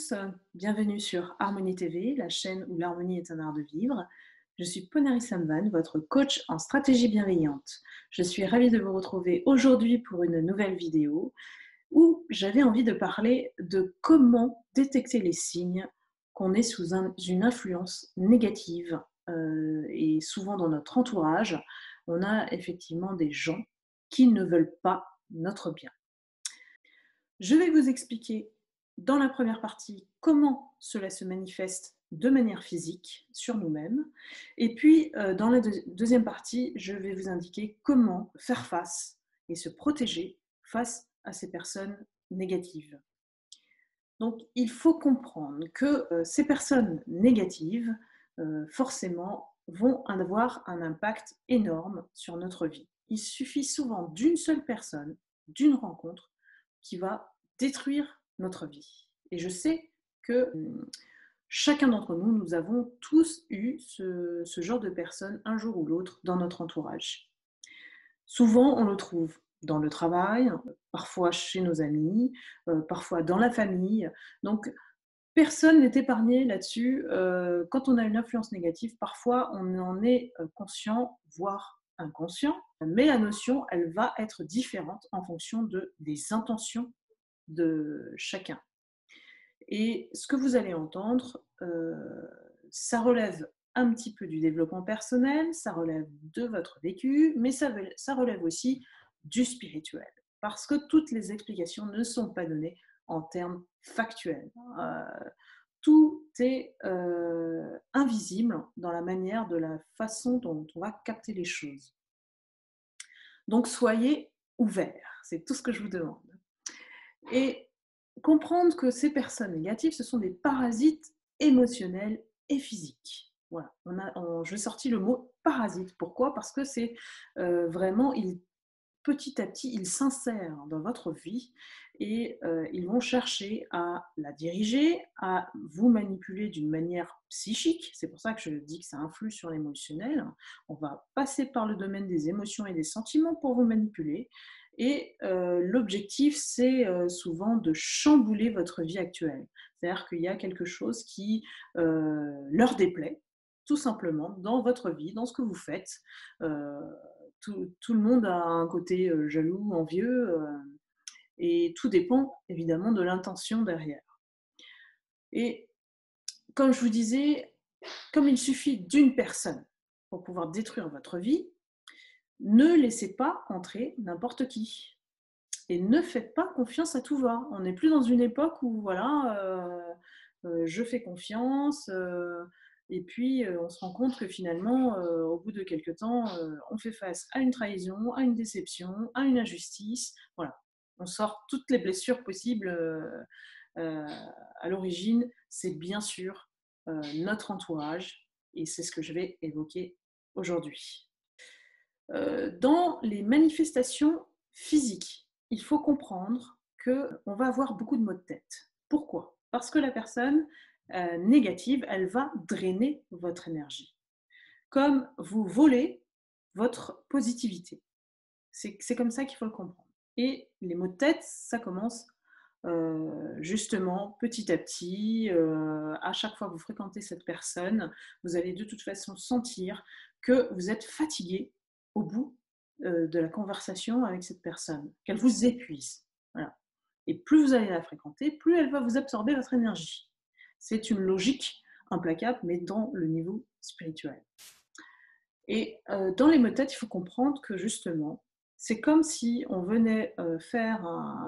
tous, bienvenue sur Harmonie TV, la chaîne où l'harmonie est un art de vivre. Je suis Ponari Samvan, votre coach en stratégie bienveillante. Je suis ravie de vous retrouver aujourd'hui pour une nouvelle vidéo où j'avais envie de parler de comment détecter les signes qu'on est sous une influence négative. Et souvent dans notre entourage, on a effectivement des gens qui ne veulent pas notre bien. Je vais vous expliquer dans la première partie comment cela se manifeste de manière physique sur nous-mêmes. Et puis, dans la deuxième partie, je vais vous indiquer comment faire face et se protéger face à ces personnes négatives. Donc, il faut comprendre que ces personnes négatives, forcément, vont avoir un impact énorme sur notre vie. Il suffit souvent d'une seule personne, d'une rencontre, qui va détruire notre vie. Et je sais que chacun d'entre nous, nous avons tous eu ce genre de personnes un jour ou l'autre dans notre entourage. Souvent, on le trouve dans le travail, parfois chez nos amis, parfois dans la famille. Donc, personne n'est épargné là-dessus. Quand on a une influence négative, parfois on en est conscient, voire inconscient, mais la notion, elle va être différente en fonction des intentions de chacun. Et ce que vous allez entendre, ça relève un petit peu du développement personnel, ça relève de votre vécu, mais ça relève aussi du spirituel. Parce que toutes les explications ne sont pas données en termes factuels. Tout est invisible dans la manière, de la façon dont on va capter les choses. Donc soyez ouverts, c'est tout ce que je vous demande. Et comprendre que ces personnes négatives, ce sont des parasites émotionnels et physiques. Voilà, je vais sortir le mot parasite. Pourquoi? Parce que c'est vraiment, petit à petit, ils s'insèrent dans votre vie et ils vont chercher à la diriger, à vous manipuler d'une manière psychique. C'est pour ça que je dis que ça influe sur l'émotionnel. On va passer par le domaine des émotions et des sentiments pour vous manipuler. Et l'objectif, c'est souvent de chambouler votre vie actuelle. C'est-à-dire qu'il y a quelque chose qui leur déplaît, tout simplement, dans votre vie, dans ce que vous faites. Tout le monde a un côté jaloux, envieux, et tout dépend évidemment de l'intention derrière. Et comme je vous disais, comme il suffit d'une personne pour pouvoir détruire votre vie, ne laissez pas entrer n'importe qui. Et ne faites pas confiance à tout va. On n'est plus dans une époque où voilà, je fais confiance, et puis on se rend compte que finalement, au bout de quelques temps, on fait face à une trahison, à une déception, à une injustice. Voilà, on sort toutes les blessures possibles à l'origine. C'est bien sûr notre entourage, et c'est ce que je vais évoquer aujourd'hui. Dans les manifestations physiques, il faut comprendre qu'on va avoir beaucoup de maux de tête. Pourquoi? Parce que la personne négative, elle va drainer votre énergie. Comme vous volez votre positivité. C'est comme ça qu'il faut le comprendre. Et les maux de tête, ça commence justement petit à petit. À chaque fois que vous fréquentez cette personne, vous allez de toute façon sentir que vous êtes fatigué au bout de la conversation avec cette personne, qu'elle vous épuise. Voilà. Et plus vous allez la fréquenter, plus elle va vous absorber votre énergie. C'est une logique implacable, mais dans le niveau spirituel. Et dans les maux de tête, il faut comprendre que justement, c'est comme si on venait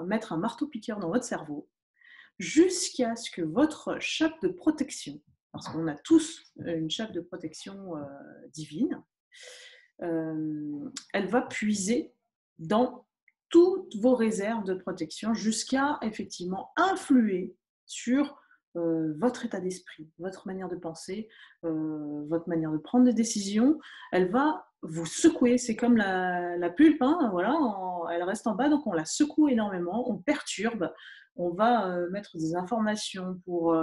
mettre un marteau-piqueur dans votre cerveau jusqu'à ce que votre chape de protection, parce qu'on a tous une chape de protection divine, elle va puiser dans toutes vos réserves de protection jusqu'à effectivement influer sur votre état d'esprit, votre manière de penser, votre manière de prendre des décisions. Elle va vous secouer, c'est comme la pulpe, hein, voilà, elle reste en bas, donc on la secoue énormément, on perturbe, on va mettre des informations pour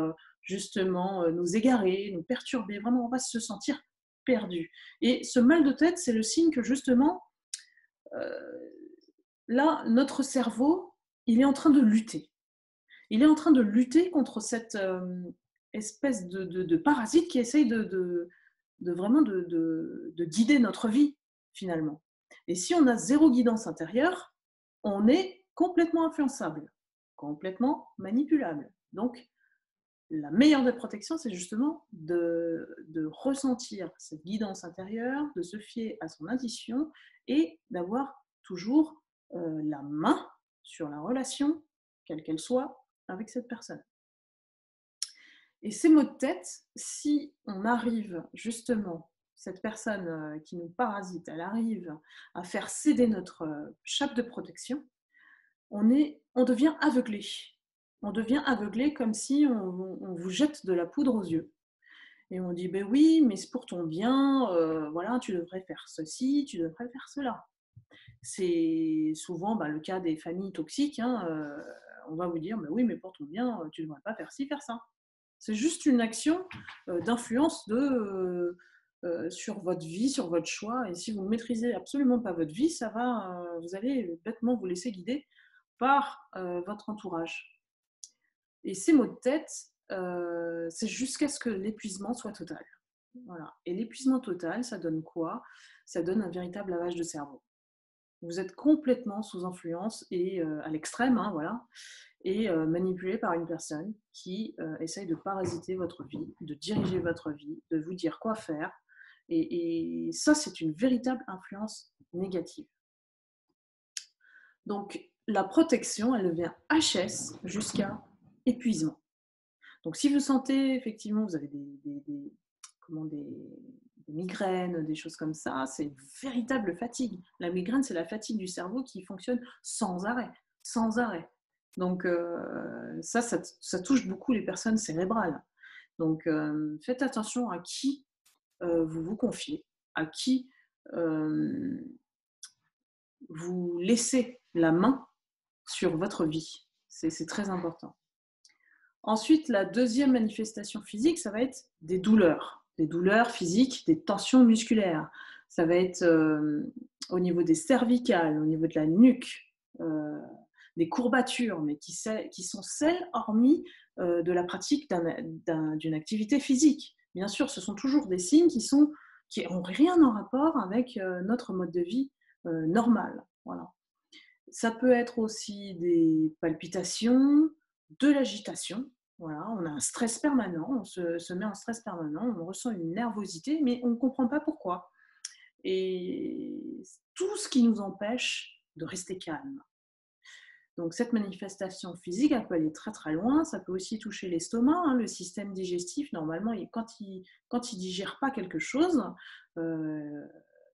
justement nous égarer, nous perturber, vraiment on va se sentir perdu. Et ce mal de tête, c'est le signe que justement, là, notre cerveau, il est en train de lutter. Il est en train de lutter contre cette espèce de parasite qui essaye de vraiment de guider notre vie, finalement. Et si on a zéro guidance intérieure, on est complètement influençable, complètement manipulable. Donc, la meilleure des protections, c'est justement de ressentir cette guidance intérieure, de se fier à son intuition et d'avoir toujours la main sur la relation, quelle qu'elle soit, avec cette personne. Et ces maux de tête, si on arrive justement, cette personne qui nous parasite, elle arrive à faire céder notre chape de protection, on devient aveuglé. On devient aveuglé comme si on vous jette de la poudre aux yeux. Et on dit, ben oui, mais c'est pour ton bien, voilà, tu devrais faire ceci, tu devrais faire cela. C'est souvent le cas des familles toxiques, hein, on va vous dire, ben oui, mais pour ton bien, tu ne devrais pas faire ci, faire ça. C'est juste une action d'influence sur votre vie, sur votre choix. Et si vous ne maîtrisez absolument pas votre vie, vous allez bêtement vous laisser guider par votre entourage. Et ces maux de tête, c'est jusqu'à ce que l'épuisement soit total. Voilà. Et l'épuisement total, ça donne quoi? Ça donne un véritable lavage de cerveau. Vous êtes complètement sous influence et à l'extrême, hein, voilà, et manipulé par une personne qui essaye de parasiter votre vie, de diriger votre vie, de vous dire quoi faire. Et ça, c'est une véritable influence négative. Donc, la protection, elle devient HS jusqu'à épuisement. Donc, si vous sentez effectivement, vous avez des migraines, des choses comme ça, c'est une véritable fatigue. La migraine, c'est la fatigue du cerveau qui fonctionne sans arrêt, sans arrêt. Donc, ça touche beaucoup les personnes cérébrales. Donc, faites attention à qui vous vous confiez, à qui vous laissez la main sur votre vie. C'est très important. Ensuite, la deuxième manifestation physique, ça va être des douleurs physiques, des tensions musculaires. Ça va être au niveau des cervicales, au niveau de la nuque, des courbatures, mais qui sont celles hormis de la pratique d'une activité physique. Bien sûr, ce sont toujours des signes qui n'ont rien en rapport avec notre mode de vie normal. Voilà. Ça peut être aussi des palpitations, de l'agitation. Voilà, on a un stress permanent, on se met en stress permanent, on ressent une nervosité, mais on ne comprend pas pourquoi. Et tout ce qui nous empêche de rester calme. Donc cette manifestation physique, elle peut aller très très loin. Ça peut aussi toucher l'estomac, hein, le système digestif. Normalement, quand il digère pas quelque chose,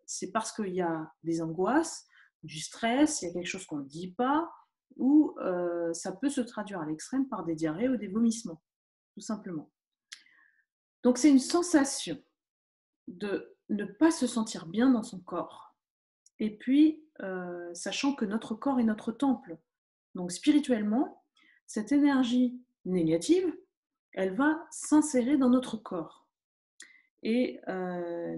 c'est parce qu'il y a des angoisses, du stress, il y a quelque chose qu'on ne dit pas, ou ça peut se traduire à l'extrême par des diarrhées ou des vomissements, tout simplement. Donc c'est une sensation de ne pas se sentir bien dans son corps. Et puis, sachant que notre corps est notre temple. Donc spirituellement, cette énergie négative, elle va s'insérer dans notre corps. Et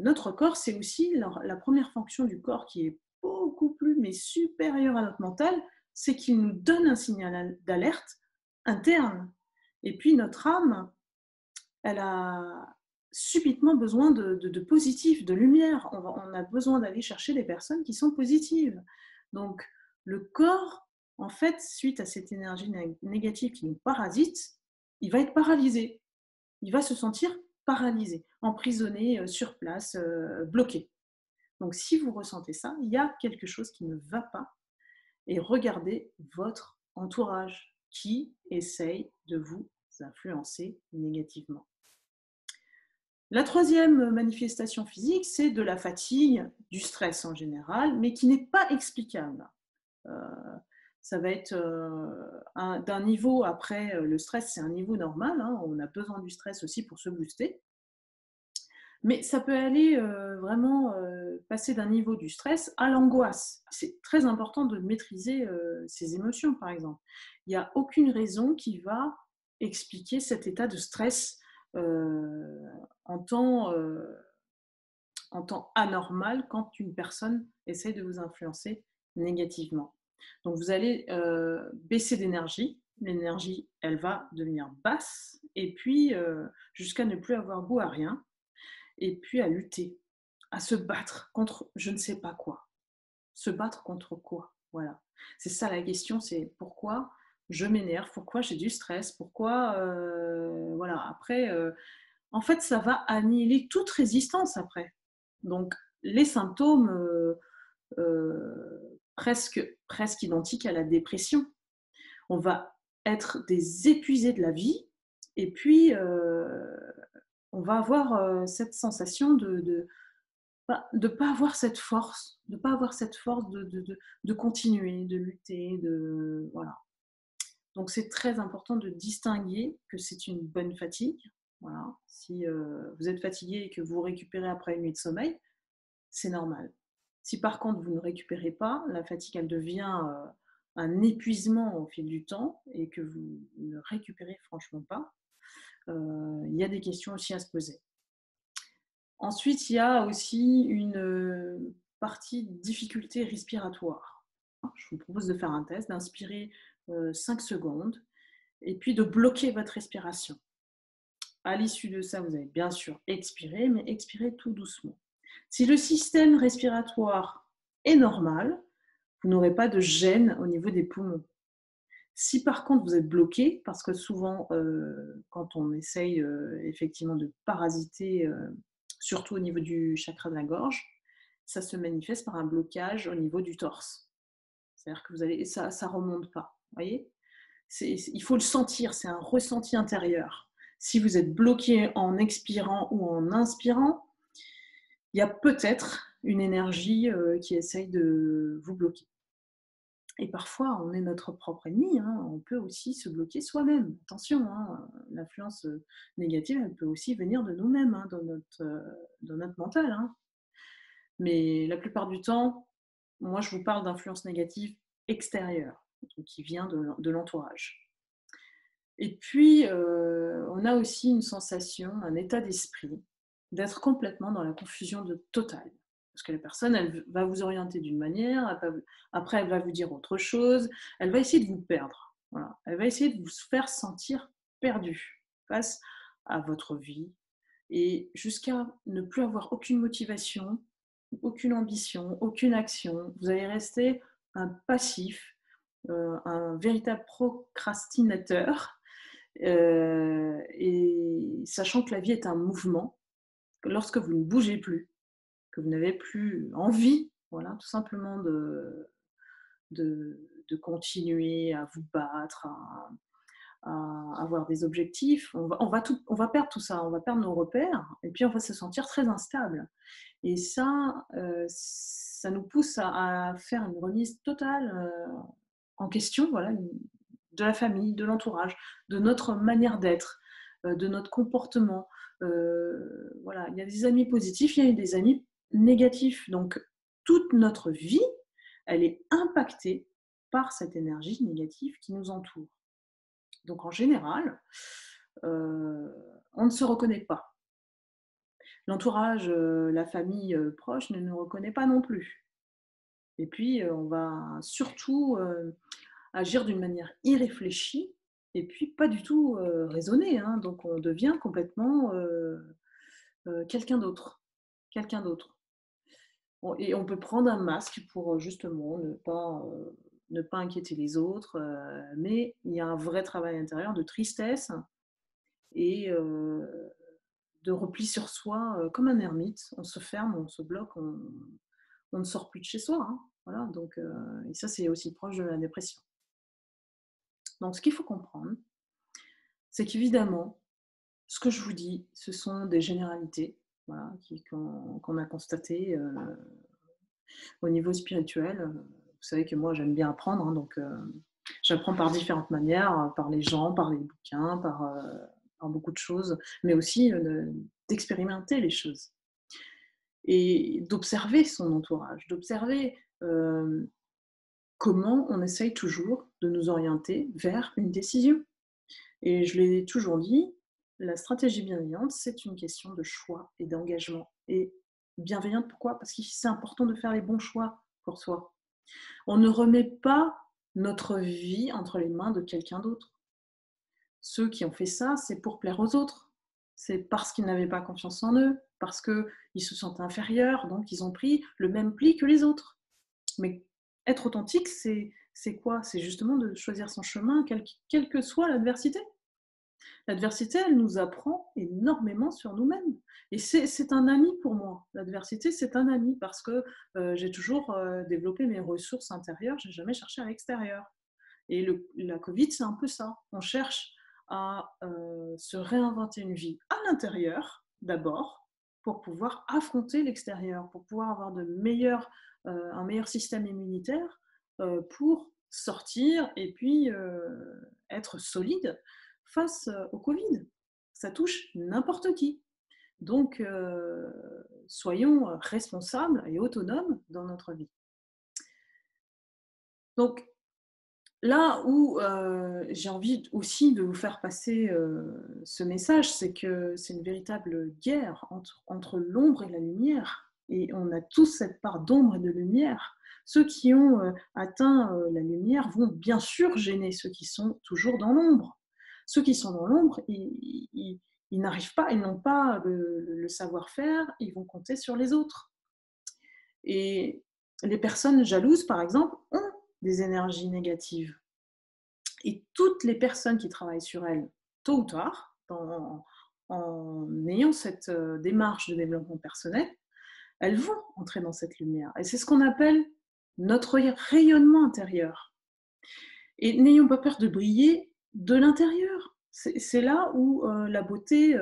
notre corps, c'est aussi la première fonction du corps qui est beaucoup plus, mais supérieure à notre mental, c'est qu'il nous donne un signal d'alerte interne. Et puis notre âme, elle a subitement besoin de positif, de lumière. On a besoin d'aller chercher des personnes qui sont positives. Donc le corps, en fait, suite à cette énergie négative qui nous parasite, il va être paralysé. Il va se sentir paralysé, emprisonné sur place, bloqué. Donc si vous ressentez ça, il y a quelque chose qui ne va pas. Et regardez votre entourage qui essaye de vous influencer négativement. La troisième manifestation physique, c'est de la fatigue, du stress en général, mais qui n'est pas explicable. Ça va être d'un niveau, après le stress, c'est un niveau normal, hein, on a besoin du stress aussi pour se booster. Mais ça peut aller vraiment passer d'un niveau du stress à l'angoisse. C'est très important de maîtriser ses émotions, par exemple. Il n'y a aucune raison qui va expliquer cet état de stress en temps anormal quand une personne essaie de vous influencer négativement. Donc vous allez baisser d'énergie, l'énergie, elle va devenir basse et puis jusqu'à ne plus avoir goût à rien et puis à lutter, à se battre contre je ne sais pas quoi. Se battre contre quoi? Voilà. C'est ça la question, c'est pourquoi je m'énerve, pourquoi j'ai du stress, pourquoi voilà. Après, en fait, ça va annihiler toute résistance après. Donc les symptômes presque identiques à la dépression. On va être des épuisés de la vie et puis on va avoir cette sensation de pas avoir cette force, de pas avoir cette force de continuer, de lutter, de voilà. Donc c'est très important de distinguer que c'est une bonne fatigue. Voilà. Si vous êtes fatigué et que vous récupérez après une nuit de sommeil, c'est normal. Si par contre vous ne récupérez pas, la fatigue elle devient un épuisement au fil du temps et que vous ne récupérez franchement pas, il y a des questions aussi à se poser. Ensuite, il y a aussi une partie difficulté respiratoire. Je vous propose de faire un test, d'inspirer 5 secondes et puis de bloquer votre respiration. À l'issue de ça, vous allez bien sûr expirer, mais expirer tout doucement. Si le système respiratoire est normal, vous n'aurez pas de gêne au niveau des poumons. Si par contre vous êtes bloqué, parce que souvent quand on essaye effectivement de parasiter, surtout au niveau du chakra de la gorge, ça se manifeste par un blocage au niveau du torse. C'est-à-dire que ça ne remonte pas. Vous voyez, il faut le sentir, c'est un ressenti intérieur. Si vous êtes bloqué en expirant ou en inspirant, il y a peut-être une énergie qui essaye de vous bloquer. Et parfois, on est notre propre ennemi, hein. On peut aussi se bloquer soi-même. Attention, hein, l'influence négative, elle peut aussi venir de nous-mêmes, hein, dans notre mental. Hein. Mais la plupart du temps, moi, je vous parle d'influence négative extérieure, donc qui vient de l'entourage. Et puis, on a aussi une sensation, un état d'esprit, d'être complètement dans la confusion totale. Parce que la personne, elle va vous orienter d'une manière, après elle va vous dire autre chose, elle va essayer de vous perdre. Voilà. Elle va essayer de vous faire sentir perdu face à votre vie et jusqu'à ne plus avoir aucune motivation, aucune ambition, aucune action. Vous allez rester un passif, un véritable procrastinateur et sachant que la vie est un mouvement, que lorsque vous ne bougez plus, que vous n'avez plus envie, voilà, tout simplement de continuer à vous battre, à avoir des objectifs, on va perdre tout ça, on va perdre nos repères et puis on va se sentir très instable. Et ça nous pousse à faire une remise totale en question, voilà, de la famille, de l'entourage, de notre manière d'être, de notre comportement. Voilà, il y a des amis positifs, il y a des amis négatifs. Donc, toute notre vie, elle est impactée par cette énergie négative qui nous entoure. Donc, en général, on ne se reconnaît pas. L'entourage, la famille proche ne nous reconnaît pas non plus. Et puis, on va surtout agir d'une manière irréfléchie et puis pas du tout raisonnée. Hein. Donc on devient complètement quelqu'un d'autre. Quelqu'un d'autre. Et on peut prendre un masque pour justement ne pas inquiéter les autres, mais il y a un vrai travail intérieur de tristesse et de repli sur soi, comme un ermite. On se ferme, on se bloque, on ne sort plus de chez soi. Hein. Voilà, donc, et ça, c'est aussi proche de la dépression. Donc, ce qu'il faut comprendre, c'est qu'évidemment, ce que je vous dis, ce sont des généralités voilà, qu'on a constatées au niveau spirituel. Vous savez que moi, j'aime bien apprendre, hein, donc j'apprends par différentes manières, par les gens, par les bouquins, par beaucoup de choses, mais aussi d'expérimenter les choses et d'observer son entourage, d'observer comment on essaye toujours de nous orienter vers une décision. Et je l'ai toujours dit, la stratégie bienveillante, c'est une question de choix et d'engagement. Et bienveillante, pourquoi? Parce que c'est important de faire les bons choix pour soi. On ne remet pas notre vie entre les mains de quelqu'un d'autre. Ceux qui ont fait ça, c'est pour plaire aux autres. C'est parce qu'ils n'avaient pas confiance en eux, parce qu'ils se sentent inférieurs, donc ils ont pris le même pli que les autres. Mais être authentique, c'est quoi? C'est justement de choisir son chemin, quelle que soit l'adversité. L'adversité, elle nous apprend énormément sur nous-mêmes. Et c'est un ami pour moi. L'adversité, c'est un ami parce que j'ai toujours développé mes ressources intérieures, j'ai jamais cherché à l'extérieur. Et la Covid, c'est un peu ça. On cherche à se réinventer une vie à l'intérieur, d'abord, pour pouvoir affronter l'extérieur, pour pouvoir avoir un meilleur système immunitaire, pour sortir et puis être solide face au Covid. Ça touche n'importe qui. Donc, soyons responsables et autonomes dans notre vie. Donc, là où j'ai envie aussi de vous faire passer ce message, c'est que c'est une véritable guerre entre l'ombre et la lumière. Et on a tous cette part d'ombre et de lumière. Ceux qui ont atteint la lumière vont bien sûr gêner ceux qui sont toujours dans l'ombre. Ceux qui sont dans l'ombre, ils n'arrivent pas, ils n'ont pas le savoir-faire, ils vont compter sur les autres. Et les personnes jalouses, par exemple, ont des énergies négatives. Et toutes les personnes qui travaillent sur elles, tôt ou tard, en ayant cette démarche de développement personnel, elles vont entrer dans cette lumière. Et c'est ce qu'on appelle notre rayonnement intérieur. Et n'ayons pas peur de briller de l'intérieur. C'est là où la beauté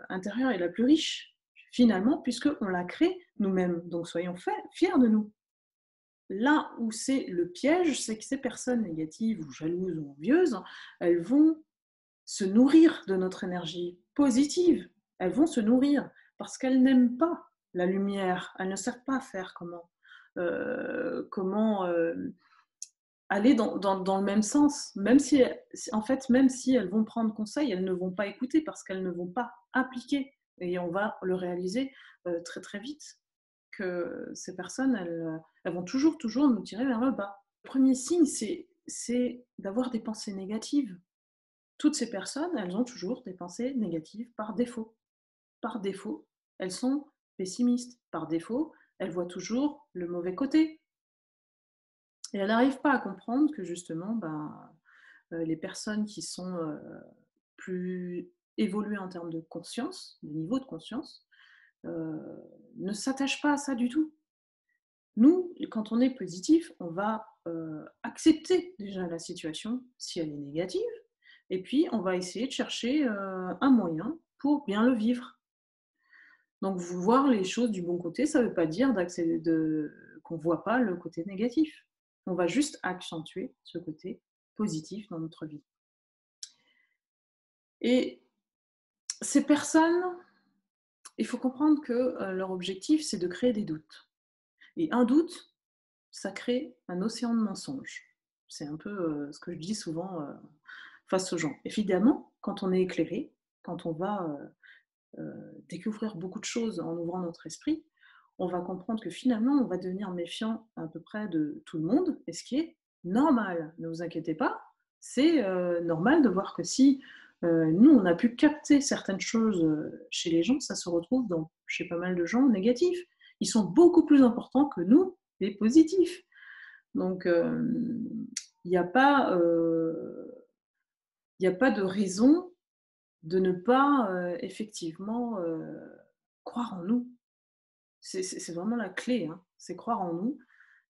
intérieure est la plus riche, finalement, puisqu'on la crée nous-mêmes. Donc soyons fiers de nous. Là où c'est le piège, c'est que ces personnes négatives ou jalouses ou envieuses, elles vont se nourrir de notre énergie positive. Elles vont se nourrir parce qu'elles n'aiment pas la lumière. Elles ne savent pas faire comment aller dans le même sens. Même si elles vont prendre conseil, elles ne vont pas écouter parce qu'elles ne vont pas appliquer. Et on va le réaliser très très vite que ces personnes, elles vont toujours nous tirer vers le bas. Le premier signe, c'est d'avoir des pensées négatives. Toutes ces personnes, elles ont toujours des pensées négatives par défaut. Par défaut, elles sont pessimistes. Par défaut, elles voient toujours le mauvais côté. Et elles n'arrivent pas à comprendre que justement, les personnes qui sont plus évoluées en termes de conscience, de niveau de conscience, ne s'attachent pas à ça du tout. Nous, quand on est positif, on va accepter déjà la situation si elle est négative, et puis on va essayer de chercher un moyen pour bien le vivre. Donc voir les choses du bon côté, ça ne veut pas dire qu'on ne voit pas le côté négatif. On va juste accentuer ce côté positif dans notre vie. Et ces personnes, il faut comprendre que leur objectif, c'est de créer des doutes. Et un doute, ça crée un océan de mensonges. C'est un peu ce que je dis souvent face aux gens. Évidemment, quand on est éclairé, quand on va découvrir beaucoup de choses en ouvrant notre esprit, on va comprendre que finalement, on va devenir méfiant à peu près de tout le monde, et ce qui est normal. Ne vous inquiétez pas, c'est normal de voir que si nous, on a pu capter certaines choses chez les gens, ça se retrouve chez pas mal de gens négatifs. Ils sont beaucoup plus importants que nous, les positifs. Donc, il n'y a pas de raison de ne pas effectivement croire en nous. C'est vraiment la clé, hein. C'est croire en nous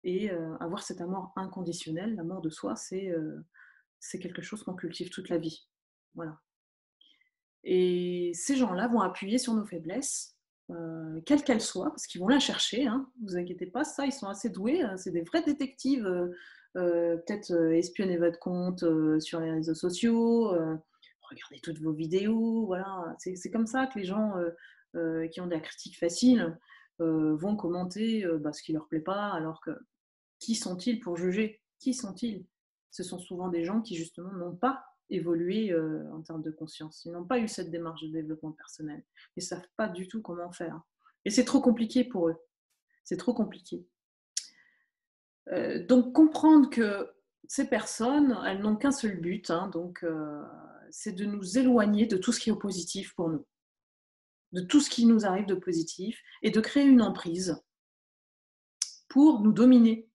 et avoir cet amour inconditionnel. L'amour de soi, c'est quelque chose qu'on cultive toute la vie. Voilà. Et ces gens-là vont appuyer sur nos faiblesses, quelles qu'elles soient, parce qu'ils vont la chercher, hein. Vous inquiétez pas, ça, ils sont assez doués, c'est des vrais détectives. Peut-être espionner votre compte sur les réseaux sociaux, regarder toutes vos vidéos, voilà. C'est comme ça que les gens qui ont de la critique facile vont commenter ce qui leur plaît pas, alors que qui sont-ils pour juger? Qui sont-ils? Ce sont souvent des gens qui justement n'ont pas évolué en termes de conscience. Ils n'ont pas eu cette démarche de développement personnel. Ils ne savent pas du tout comment faire. Et c'est trop compliqué pour eux. C'est trop compliqué. Donc comprendre que ces personnes, elles n'ont qu'un seul but, hein, donc c'est de nous éloigner de tout ce qui est positif pour nous, de tout ce qui nous arrive de positif et de créer une emprise pour nous dominer,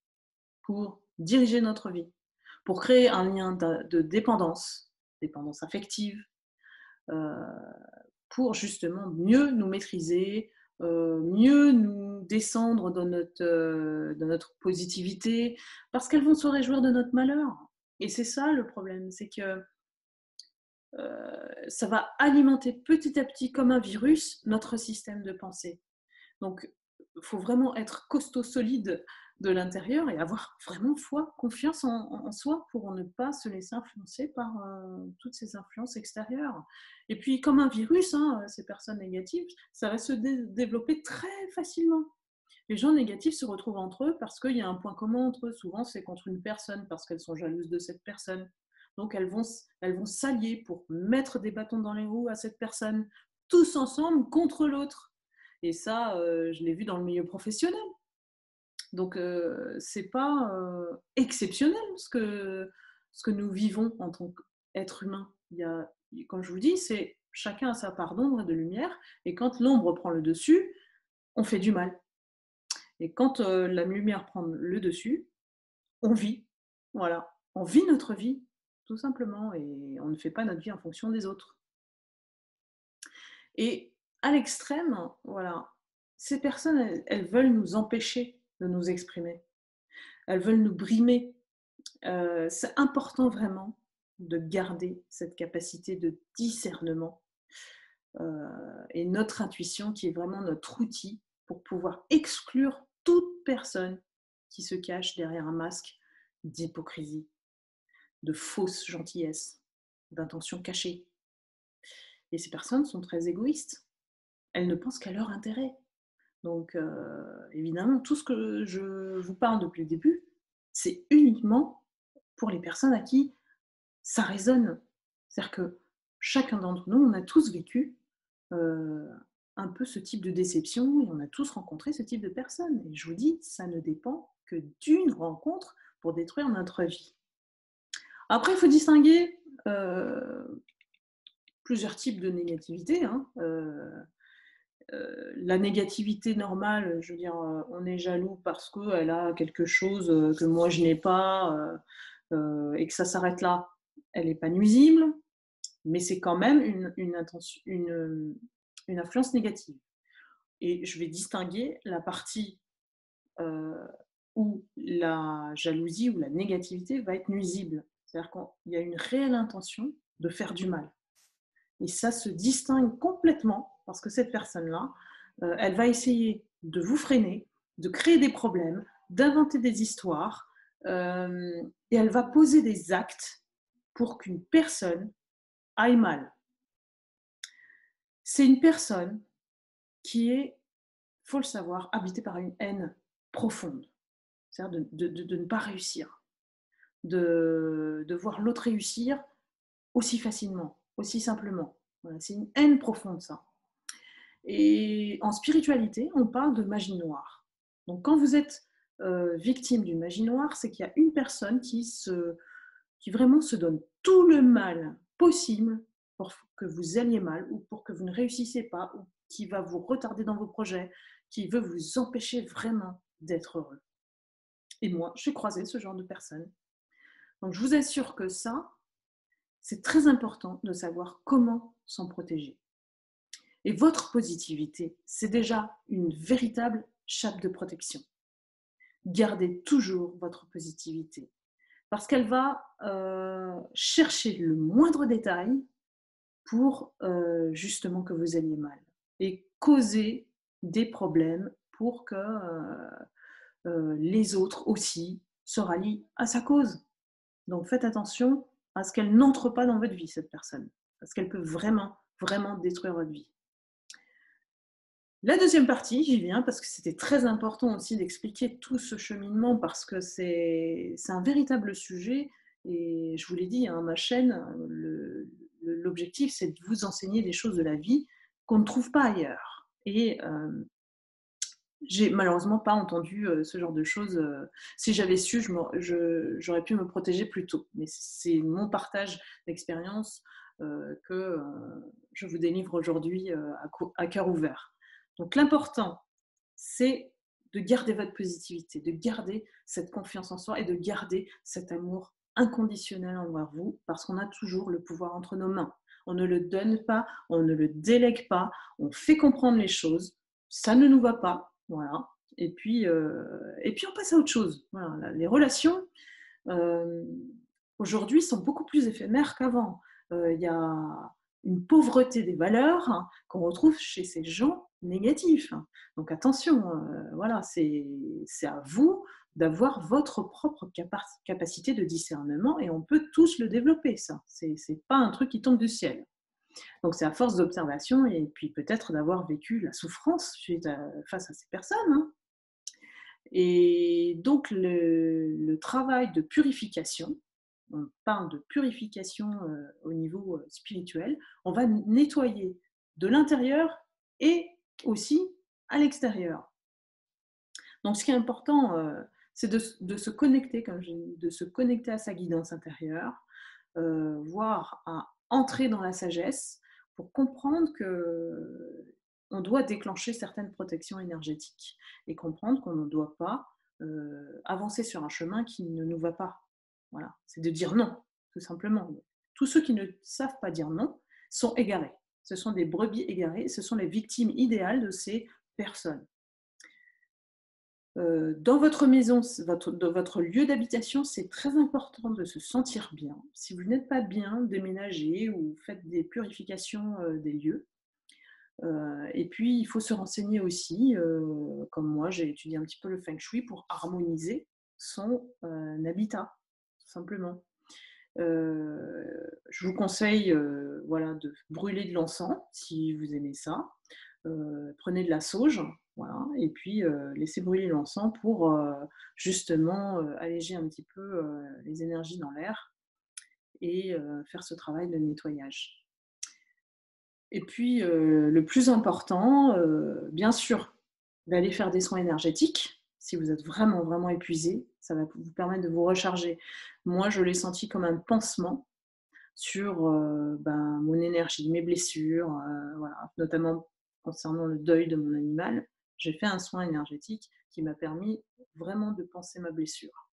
pour diriger notre vie, pour créer un lien de dépendance, dépendance affective, euh, pour justement mieux nous maîtriser, mieux nous descendre dans notre positivité, parce qu'elles vont se réjouir de notre malheur. Et c'est ça le problème, c'est que ça va alimenter petit à petit, comme un virus, notre système de pensée. Donc, il faut vraiment être costaud, solide de l'intérieur et avoir vraiment foi, confiance en soi pour ne pas se laisser influencer par toutes ces influences extérieures. Et puis, comme un virus, hein, ces personnes négatives, ça va se développer très facilement. Les gens négatifs se retrouvent entre eux parce qu'il y a un point commun entre eux. Souvent, c'est contre une personne parce qu'elles sont jalouses de cette personne. Donc, elles vont s'allier pour mettre des bâtons dans les roues à cette personne, tous ensemble contre l'autre. Et ça, je l'ai vu dans le milieu professionnel. Donc, c'est pas exceptionnel ce que nous vivons en tant qu'être humain. Comme je vous dis, c'est chacun a sa part d'ombre et de lumière. Et quand l'ombre prend le dessus, on fait du mal. Et quand la lumière prend le dessus, on vit. Voilà. On vit notre vie, tout simplement. Et on ne fait pas notre vie en fonction des autres. Et à l'extrême, voilà, ces personnes, elles veulent nous empêcher de nous exprimer. Elles veulent nous brimer. C'est important vraiment de garder cette capacité de discernement et notre intuition qui est vraiment notre outil pour pouvoir exclure toute personne qui se cache derrière un masque d'hypocrisie, de fausse gentillesse, d'intention cachée. Et ces personnes sont très égoïstes. Elles ne pensent qu'à leur intérêt. Donc, évidemment, tout ce que je vous parle depuis le début, c'est uniquement pour les personnes à qui ça résonne. C'est-à-dire que chacun d'entre nous, on a tous vécu un peu ce type de déception et on a tous rencontré ce type de personnes. Et je vous dis, ça ne dépend que d'une rencontre pour détruire notre vie. Après, il faut distinguer plusieurs types de négativité. Hein. La négativité normale, je veux dire, on est jaloux parce qu'elle a quelque chose que moi je n'ai pas et que ça s'arrête là. Elle n'est pas nuisible, mais c'est quand même une influence négative. Et je vais distinguer la partie où la jalousie ou la négativité va être nuisible. C'est-à-dire qu'il y a une réelle intention de faire du mal. Et ça se distingue complètement parce que cette personne-là, elle va essayer de vous freiner, de créer des problèmes, d'inventer des histoires, et elle va poser des actes pour qu'une personne aille mal. C'est une personne qui est, il faut le savoir, habitée par une haine profonde. C'est-à-dire de ne pas réussir, de voir l'autre réussir aussi facilement, aussi simplement. Voilà, c'est une haine profonde, ça. Et en spiritualité, on parle de magie noire. Donc quand vous êtes victime d'une magie noire, c'est qu'il y a une personne qui vraiment se donne tout le mal possible pour que vous alliez mal ou pour que vous ne réussissiez pas ou qui va vous retarder dans vos projets, qui veut vous empêcher vraiment d'être heureux. Et moi, j'ai croisé ce genre de personnes. Donc je vous assure que ça, c'est très important de savoir comment s'en protéger. Et votre positivité, c'est déjà une véritable chape de protection. Gardez toujours votre positivité parce qu'elle va chercher le moindre détail pour justement que vous alliez mal et causer des problèmes pour que les autres aussi se rallient à sa cause. Donc faites attention à ce qu'elle n'entre pas dans votre vie, cette personne, parce qu'elle peut vraiment, vraiment détruire votre vie. La deuxième partie, j'y viens parce que c'était très important aussi d'expliquer tout ce cheminement parce que c'est un véritable sujet et je vous l'ai dit, hein, ma chaîne, l'objectif c'est de vous enseigner des choses de la vie qu'on ne trouve pas ailleurs. Et j'ai malheureusement pas entendu ce genre de choses. Si j'avais su, j'aurais pu me protéger plus tôt. Mais c'est mon partage d'expérience que je vous délivre aujourd'hui à cœur ouvert. Donc l'important, c'est de garder votre positivité, de garder cette confiance en soi et de garder cet amour inconditionnel envers vous, parce qu'on a toujours le pouvoir entre nos mains. On ne le donne pas, on ne le délègue pas, on fait comprendre les choses, ça ne nous va pas, voilà. Et puis on passe à autre chose. Voilà, les relations, euh, aujourd'hui, sont beaucoup plus éphémères qu'avant. Il y a une pauvreté des valeurs qu'on retrouve chez ces gens négatifs. Donc attention, voilà, c'est à vous d'avoir votre propre capacité de discernement et on peut tous le développer, ça. C'est pas un truc qui tombe du ciel. Donc c'est à force d'observation et puis peut-être d'avoir vécu la souffrance face à ces personnes. Et donc le travail de purification, on parle de purification au niveau spirituel, on va nettoyer de l'intérieur et aussi à l'extérieur. Donc ce qui est important, c'est de se connecter, comme je dis, de se connecter à sa guidance intérieure, voire à entrer dans la sagesse pour comprendre que on doit déclencher certaines protections énergétiques et comprendre qu'on ne doit pas avancer sur un chemin qui ne nous va pas. Voilà, c'est de dire non, tout simplement. Tous ceux qui ne savent pas dire non sont égarés. Ce sont des brebis égarées, ce sont les victimes idéales de ces personnes. Dans votre maison, dans votre lieu d'habitation, c'est très important de se sentir bien. Si vous n'êtes pas bien, déménagez ou faites des purifications des lieux. Et puis, il faut se renseigner aussi, comme moi, j'ai étudié un petit peu le feng shui pour harmoniser son habitat, tout simplement. Je vous conseille voilà, de brûler de l'encens si vous aimez ça. Prenez de la sauge, voilà, et puis laissez brûler l'encens pour justement alléger un petit peu les énergies dans l'air et faire ce travail de nettoyage. Et puis le plus important, bien sûr, d'aller faire des soins énergétiques. Si vous êtes vraiment, vraiment épuisé, ça va vous permettre de vous recharger. Moi, je l'ai senti comme un pansement sur mon énergie, mes blessures, voilà, notamment concernant le deuil de mon animal. J'ai fait un soin énergétique qui m'a permis vraiment de panser ma blessure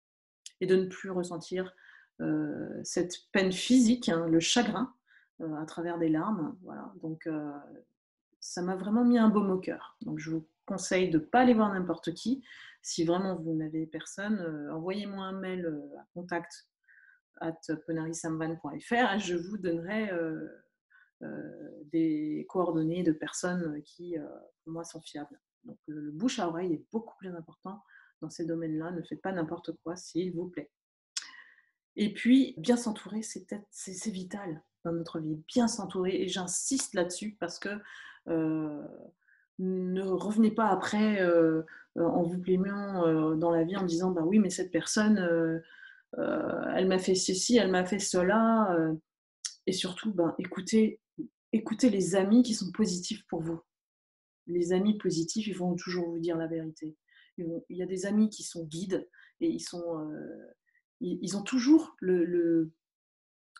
et de ne plus ressentir cette peine physique, hein, le chagrin à travers des larmes. Voilà. Donc ça m'a vraiment mis un baume au cœur. Donc je vous conseille de ne pas aller voir n'importe qui. Si vraiment vous n'avez personne, envoyez-moi un mail à contact @ponarisamvan.fr et je vous donnerai des coordonnées de personnes qui, pour moi, sont fiables. Donc, le bouche à oreille est beaucoup plus important dans ces domaines-là. Ne faites pas n'importe quoi, s'il vous plaît. Et puis, bien s'entourer, c'est vital dans notre vie. Bien s'entourer, et j'insiste là-dessus parce que ne revenez pas après en vous plaignant dans la vie en disant bah oui, mais cette personne, elle m'a fait ceci, elle m'a fait cela. Et surtout, ben, écoutez les amis qui sont positifs pour vous. Les amis positifs, ils vont toujours vous dire la vérité. Il y a des amis qui sont guides et ils ont toujours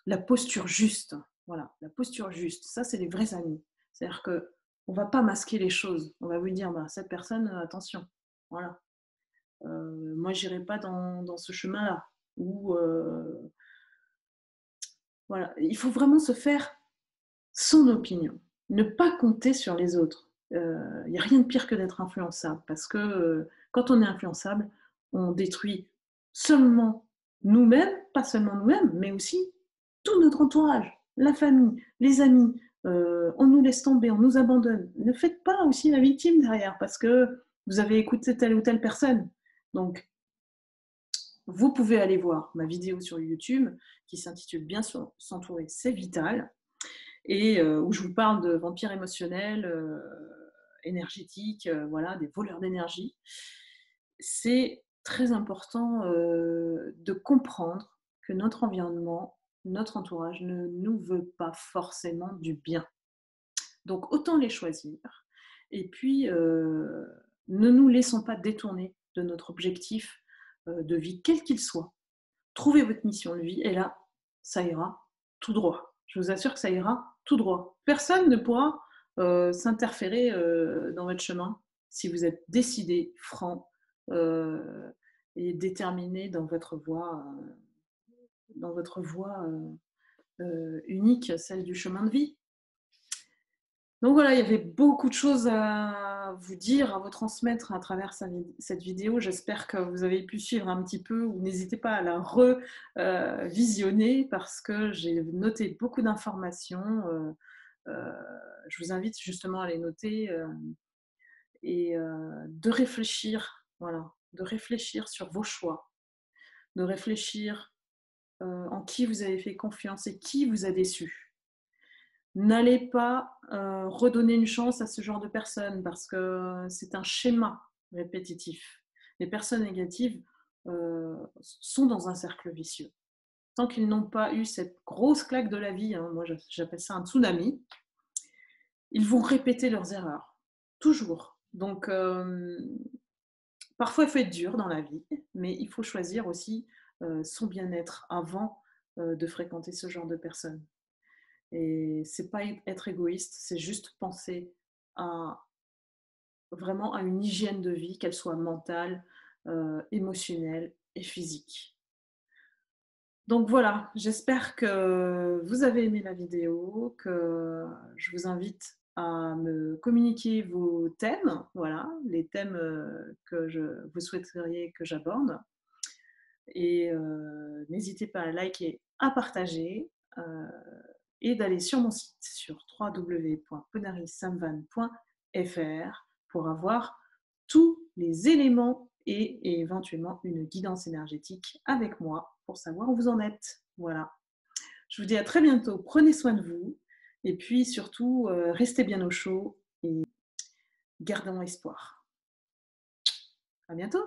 la posture juste. Voilà, la posture juste. Ça, c'est les vrais amis. C'est-à-dire que on va pas masquer les choses. On va vous dire, bah, cette personne, attention. Voilà. Moi, j'irai pas dans ce chemin-là. Ou voilà, il faut vraiment se faire son opinion, ne pas compter sur les autres. Il n'y a rien de pire que d'être influençable parce que quand on est influençable, on détruit seulement nous-mêmes, pas seulement nous-mêmes, mais aussi tout notre entourage, la famille, les amis. On nous laisse tomber, on nous abandonne. Ne faites pas aussi la victime derrière parce que vous avez écouté telle ou telle personne. Donc, vous pouvez aller voir ma vidéo sur YouTube qui s'intitule Bien s'entourer, c'est vital et où je vous parle de vampires émotionnels, énergétiques, voilà, des voleurs d'énergie. C'est très important de comprendre que notre environnement, notre entourage ne nous veut pas forcément du bien. Donc autant les choisir. Et puis Ne nous laissons pas détourner de notre objectif de vie, quel qu'il soit. Trouvez votre mission de vie et là, ça ira tout droit. Je vous assure que ça ira tout droit. Personne ne pourra s'interférer dans votre chemin si vous êtes décidé, franc et déterminé dans votre voie unique, celle du chemin de vie. Donc voilà, il y avait beaucoup de choses à vous dire, à vous transmettre à travers cette vidéo. J'espère que vous avez pu suivre un petit peu ou n'hésitez pas à la revisionner parce que j'ai noté beaucoup d'informations. Je vous invite justement à les noter et de réfléchir, voilà, de réfléchir sur vos choix, de réfléchir en qui vous avez fait confiance et qui vous a déçu. N'allez pas redonner une chance à ce genre de personnes parce que c'est un schéma répétitif. Les personnes négatives sont dans un cercle vicieux. Tant qu'ils n'ont pas eu cette grosse claque de la vie, hein, moi j'appelle ça un tsunami, ils vont répéter leurs erreurs, toujours. Donc parfois il faut être dur dans la vie, mais il faut choisir aussi son bien-être avant de fréquenter ce genre de personnes. Et c'est pas être égoïste, c'est juste penser vraiment à une hygiène de vie, qu'elle soit mentale, émotionnelle et physique. Donc voilà, j'espère que vous avez aimé la vidéo, que je vous invite à me communiquer vos thèmes, voilà, les thèmes que vous souhaiteriez que j'aborde. Et n'hésitez pas à liker, à partager. Et d'aller sur mon site sur www.ponarissamvan.fr pour avoir tous les éléments et éventuellement une guidance énergétique avec moi pour savoir où vous en êtes. Voilà. Je vous dis à très bientôt. Prenez soin de vous et puis surtout, restez bien au chaud et gardons espoir. À bientôt.